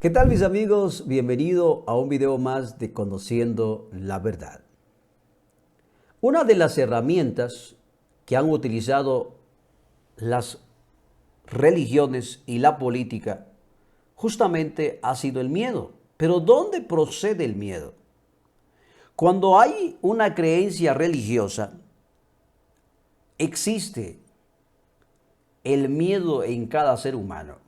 ¿Qué tal mis amigos? Bienvenido a un video más de Conociendo la Verdad. Una de las herramientas que han utilizado las religiones y la política justamente ha sido el miedo. Pero ¿dónde procede el miedo? Cuando hay una creencia religiosa, existe el miedo en cada ser humano.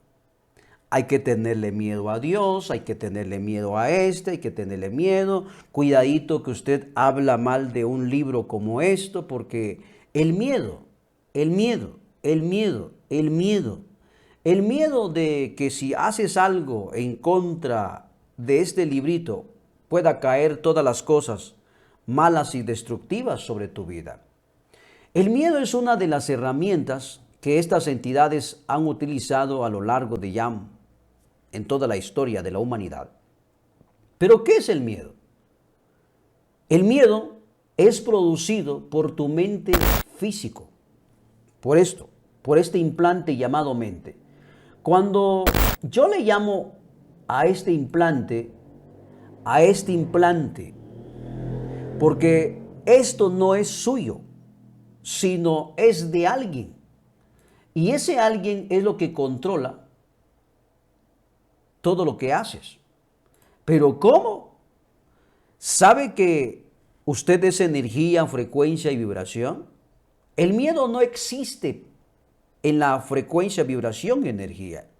Hay que tenerle miedo a Dios, hay que tenerle miedo a hay que tenerle miedo. Cuidadito que usted habla mal de un libro como esto, porque el miedo, el miedo, el miedo, el miedo, el miedo de que si haces algo en contra de este librito, pueda caer todas las cosas malas y destructivas sobre tu vida. El miedo es una de las herramientas que estas entidades han utilizado a lo largo de ya en toda la historia de la humanidad. ¿Pero qué es el miedo? El miedo es producido por tu mente físico, por este implante llamado mente. Cuando yo le llamo a este implante, porque esto no es suyo, sino es de alguien. Y ese alguien es lo que controla todo lo que haces. Pero ¿cómo? ¿Sabe que usted es energía, frecuencia y vibración? El miedo no existe en la frecuencia, vibración y energía.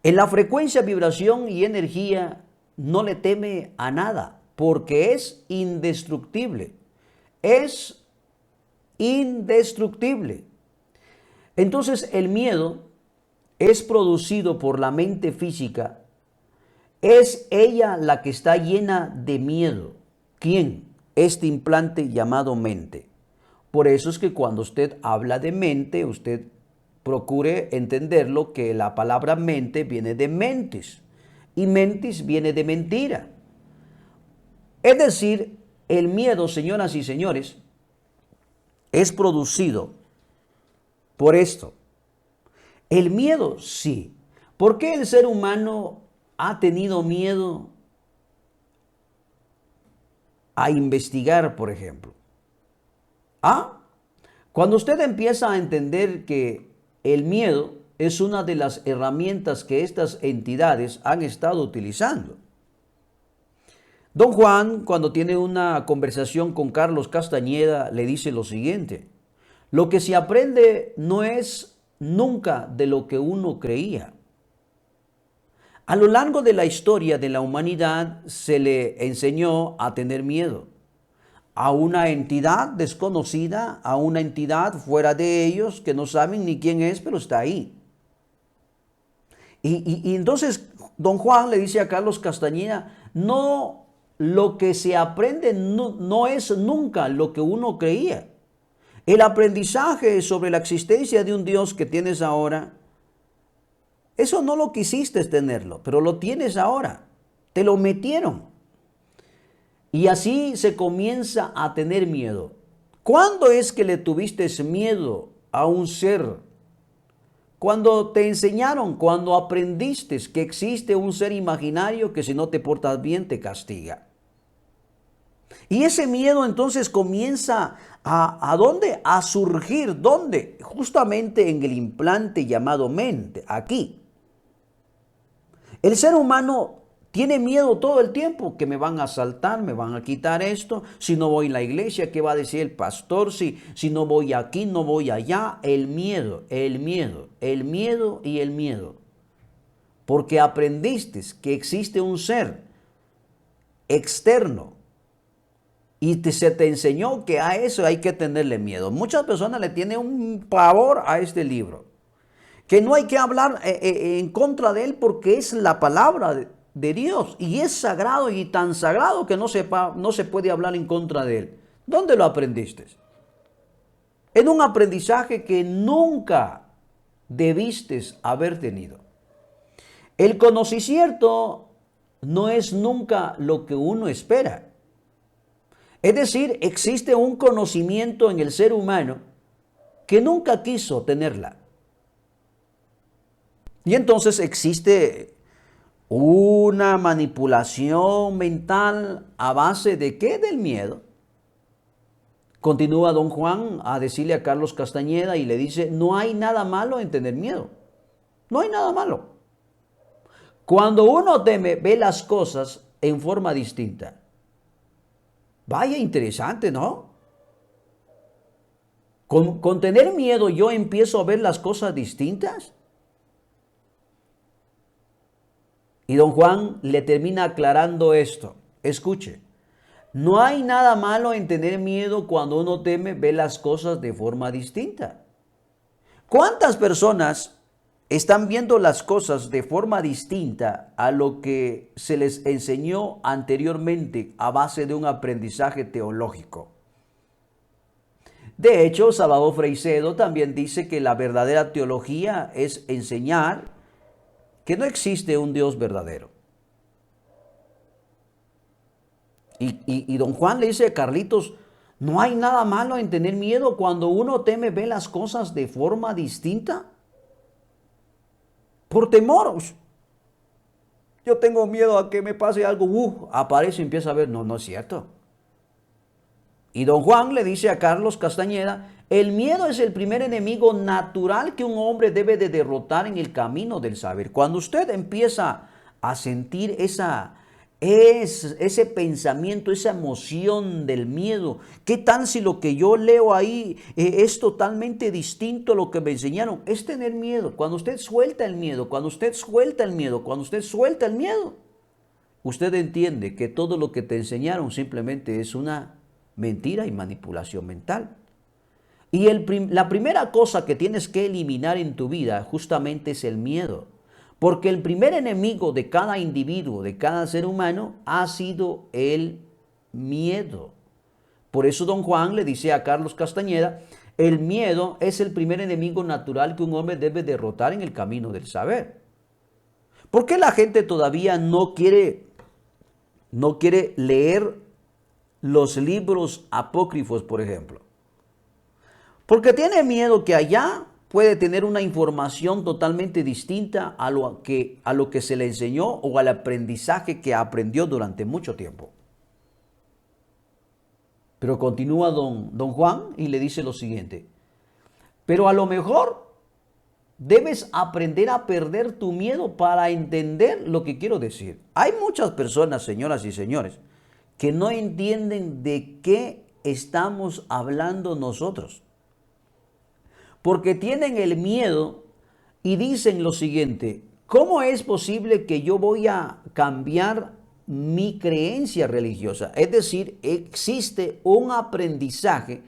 En la frecuencia, vibración y energía no le teme a nada porque es indestructible. Es indestructible. Entonces el miedo es producido por la mente física. Es ella la que está llena de miedo. ¿Quién? Este implante llamado mente. Por eso es que cuando usted habla de mente, usted procure entenderlo que la palabra mente viene de mentis y mentis viene de mentira. Es decir, el miedo, señoras y señores, es producido por esto. El miedo, sí. ¿Por qué el ser humano ha tenido miedo a investigar, por ejemplo? Cuando usted empieza a entender que el miedo es una de las herramientas que estas entidades han estado utilizando. Don Juan, cuando tiene una conversación con Carlos Castañeda, le dice lo siguiente: lo que se aprende no es nunca de lo que uno creía. A lo largo de la historia de la humanidad se le enseñó a tener miedo a una entidad desconocida, a una entidad fuera de ellos que no saben ni quién es, pero está ahí. Y entonces don Juan le dice a Carlos Castañeda: no, lo que se aprende no es nunca lo que uno creía. El aprendizaje sobre la existencia de un Dios que tienes ahora, eso no lo quisiste tenerlo, pero lo tienes ahora. Te lo metieron. Y así se comienza a tener miedo. ¿Cuándo es que le tuviste miedo a un ser? Cuando te enseñaron, cuando aprendiste que existe un ser imaginario que si no te portas bien te castiga. Y ese miedo entonces comienza ¿a dónde? A surgir. ¿Dónde? Justamente en el implante llamado mente, aquí. El ser humano tiene miedo todo el tiempo, que me van a asaltar, me van a quitar esto, si no voy a la iglesia, ¿qué va a decir el pastor? Si no voy aquí, no voy allá. El miedo, el miedo, el miedo y el miedo. Porque aprendiste que existe un ser externo y se te enseñó que a eso hay que tenerle miedo. Muchas personas le tienen un pavor a este libro, que no hay que hablar en contra de él porque es la palabra de Dios y es sagrado y tan sagrado que no se puede hablar en contra de él. ¿Dónde lo aprendiste? En un aprendizaje que nunca debiste haber tenido. El conocimiento no es nunca lo que uno espera. Es decir, existe un conocimiento en el ser humano que nunca quiso tenerla. Y entonces existe Una manipulación mental a base de ¿qué? Del miedo. Continúa don Juan a decirle a Carlos Castañeda y le dice, no hay nada malo en tener miedo. No hay nada malo. Cuando uno teme, ve las cosas en forma distinta. Vaya interesante, ¿no? Con tener miedo yo empiezo a ver las cosas distintas. Y don Juan le termina aclarando esto. Escuche, no hay nada malo en tener miedo cuando uno teme, ve las cosas de forma distinta. ¿Cuántas personas están viendo las cosas de forma distinta a lo que se les enseñó anteriormente a base de un aprendizaje teológico? De hecho, Salvador Freixedo también dice que la verdadera teología es enseñar que no existe un Dios verdadero. Y don Juan le dice a Carlitos, no hay nada malo en tener miedo cuando uno teme, ve las cosas de forma distinta. Por temor. Yo tengo miedo a que me pase algo. Aparece y empieza a ver. No, no es cierto. Y don Juan le dice a Carlos Castañeda, el miedo es el primer enemigo natural que un hombre debe de derrotar en el camino del saber. Cuando usted empieza a sentir ese pensamiento, esa emoción del miedo, ¿qué tal si lo que yo leo ahí es totalmente distinto a lo que me enseñaron? Es tener miedo. Cuando usted suelta el miedo, cuando usted suelta el miedo, cuando usted suelta el miedo, usted entiende que todo lo que te enseñaron simplemente es una mentira y manipulación mental. Y la primera cosa que tienes que eliminar en tu vida justamente es el miedo. Porque el primer enemigo de cada individuo, de cada ser humano, ha sido el miedo. Por eso don Juan le dice a Carlos Castañeda, el miedo es el primer enemigo natural que un hombre debe derrotar en el camino del saber. ¿Por qué la gente todavía no quiere leer los libros apócrifos, por ejemplo? Porque tiene miedo que allá puede tener una información totalmente distinta a lo que se le enseñó o al aprendizaje que aprendió durante mucho tiempo. Pero continúa don Juan y le dice lo siguiente, pero a lo mejor debes aprender a perder tu miedo para entender lo que quiero decir. Hay muchas personas, señoras y señores, que no entienden de qué estamos hablando nosotros. Porque tienen el miedo y dicen lo siguiente, ¿cómo es posible que yo voy a cambiar mi creencia religiosa? Es decir, existe un aprendizaje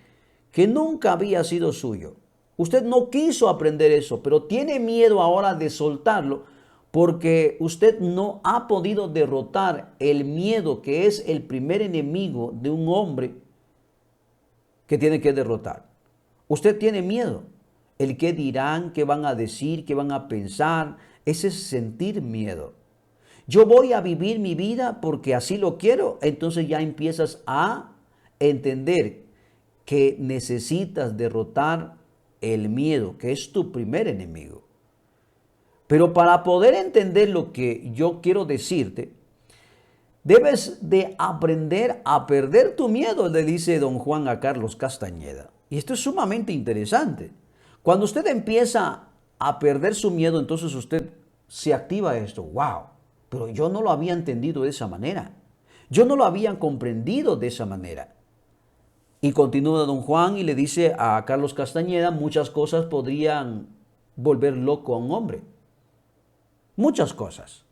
que nunca había sido suyo. Usted no quiso aprender eso, pero tiene miedo ahora de soltarlo porque usted no ha podido derrotar el miedo, que es el primer enemigo de un hombre que tiene que derrotar. Usted tiene miedo. El qué dirán, qué van a decir, qué van a pensar, ese es sentir miedo. Yo voy a vivir mi vida porque así lo quiero, entonces ya empiezas a entender que necesitas derrotar el miedo, que es tu primer enemigo. Pero para poder entender lo que yo quiero decirte, debes de aprender a perder tu miedo, le dice don Juan a Carlos Castañeda. Y esto es sumamente interesante. Cuando usted empieza a perder su miedo, entonces usted se activa esto. ¡Wow! Pero yo no lo había entendido de esa manera. Yo no lo había comprendido de esa manera. Y continúa don Juan y le dice a Carlos Castañeda, muchas cosas podrían volver loco a un hombre. Muchas cosas.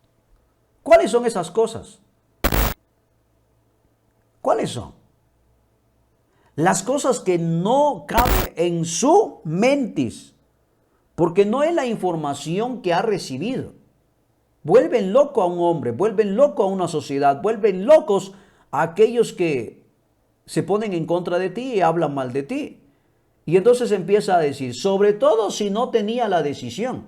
¿Cuáles son esas cosas? ¿Cuáles son? Las cosas que no caben en su mentis, porque no es la información que ha recibido. Vuelven loco a un hombre, vuelven loco a una sociedad, vuelven locos a aquellos que se ponen en contra de ti y hablan mal de ti. Y entonces empieza a decir, sobre todo si no tenía la decisión.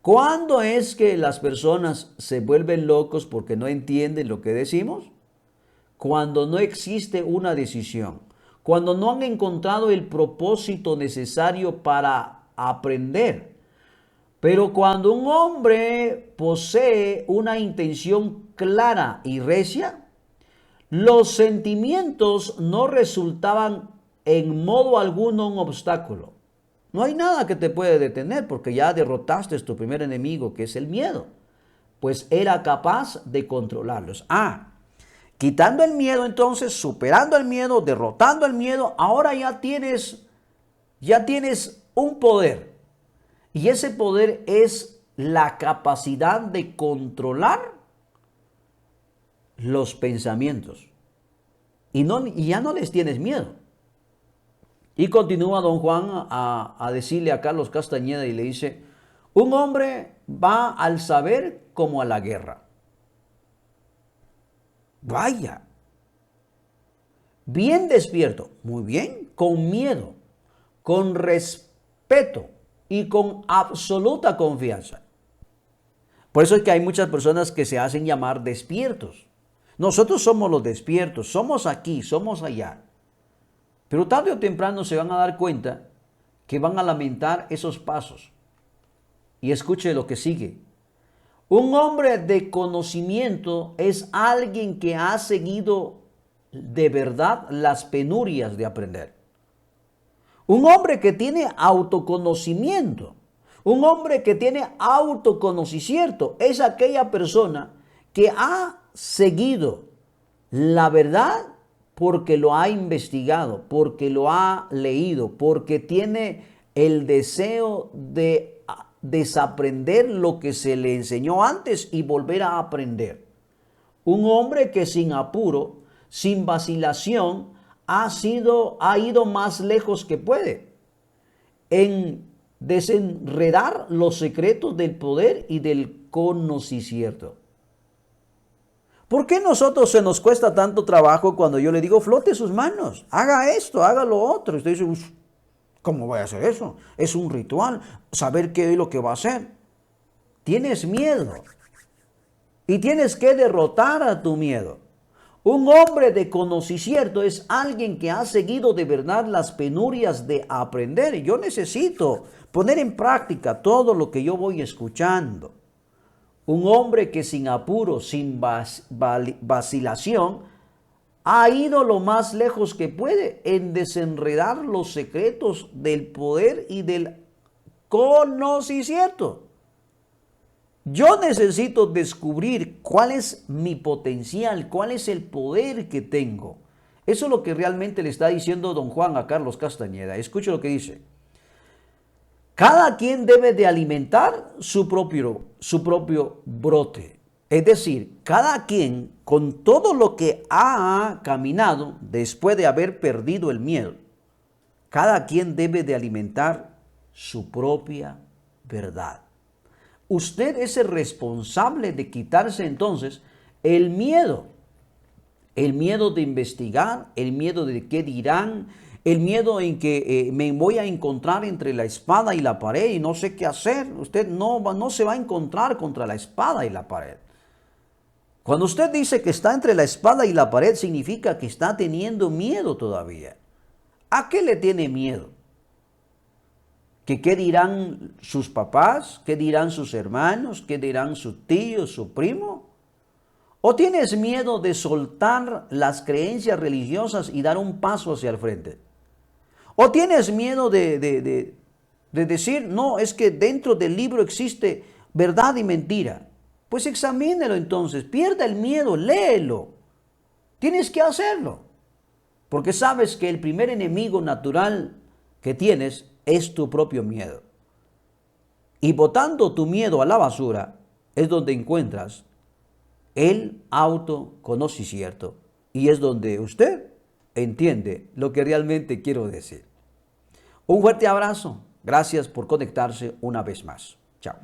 ¿Cuándo es que las personas se vuelven locos porque no entienden lo que decimos? Cuando no existe una decisión, cuando no han encontrado el propósito necesario para aprender. Pero cuando un hombre posee una intención clara y recia, los sentimientos no resultaban en modo alguno un obstáculo. No hay nada que te puede detener porque ya derrotaste tu primer enemigo, que es el miedo. Pues era capaz de controlarlos. Quitando el miedo entonces, superando el miedo, derrotando el miedo, ahora ya tienes un poder. Y ese poder es la capacidad de controlar los pensamientos. Y ya no les tienes miedo. Y continúa don Juan a decirle a Carlos Castañeda y le dice, un hombre va al saber como a la guerra. Vaya, bien despierto, muy bien, con miedo, con respeto y con absoluta confianza. Por eso es que hay muchas personas que se hacen llamar despiertos. Nosotros somos los despiertos, somos aquí, somos allá. Pero tarde o temprano se van a dar cuenta que van a lamentar esos pasos. Y escuche lo que sigue. Un hombre de conocimiento es alguien que ha seguido de verdad las penurias de aprender. Un hombre que tiene autoconocimiento, un hombre que tiene autoconocimiento, es aquella persona que ha seguido la verdad porque lo ha investigado, porque lo ha leído, porque tiene el deseo de desaprender lo que se le enseñó antes y volver a aprender. Un hombre que sin apuro, sin vacilación, ha ido más lejos que puede en desenredar los secretos del poder y del conocimiento. ¿Por qué nosotros se nos cuesta tanto trabajo cuando yo le digo flote sus manos, haga esto, haga lo otro? Y usted dice, ¿cómo voy a hacer eso? Es un ritual, saber qué es lo que va a hacer. Tienes miedo y tienes que derrotar a tu miedo. Un hombre de conocimiento es alguien que ha seguido de verdad las penurias de aprender. Y yo necesito poner en práctica todo lo que yo voy escuchando. Un hombre que sin apuro, sin vacilación, ha ido lo más lejos que puede en desenredar los secretos del poder y del conocimiento. Yo necesito descubrir cuál es mi potencial, cuál es el poder que tengo. Eso es lo que realmente le está diciendo don Juan a Carlos Castañeda. Escuche lo que dice. Cada quien debe de alimentar su propio brote. Es decir, cada quien con todo lo que ha caminado después de haber perdido el miedo, cada quien debe de alimentar su propia verdad. Usted es el responsable de quitarse entonces el miedo de investigar, el miedo de qué dirán, el miedo en que me voy a encontrar entre la espada y la pared y no sé qué hacer. Usted no se va a encontrar contra la espada y la pared. Cuando usted dice que está entre la espada y la pared, significa que está teniendo miedo todavía. ¿A qué le tiene miedo? ¿Que qué dirán sus papás? ¿Qué dirán sus hermanos? ¿Qué dirán sus tíos, su primo? ¿O tienes miedo de soltar las creencias religiosas y dar un paso hacia el frente? ¿O tienes miedo de decir, no, es que dentro del libro existe verdad y mentira? Pues examínelo entonces, pierda el miedo, léelo. Tienes que hacerlo. Porque sabes que el primer enemigo natural que tienes es tu propio miedo. Y botando tu miedo a la basura es donde encuentras el autoconocimiento y es donde usted entiende lo que realmente quiero decir. Un fuerte abrazo. Gracias por conectarse una vez más. Chao.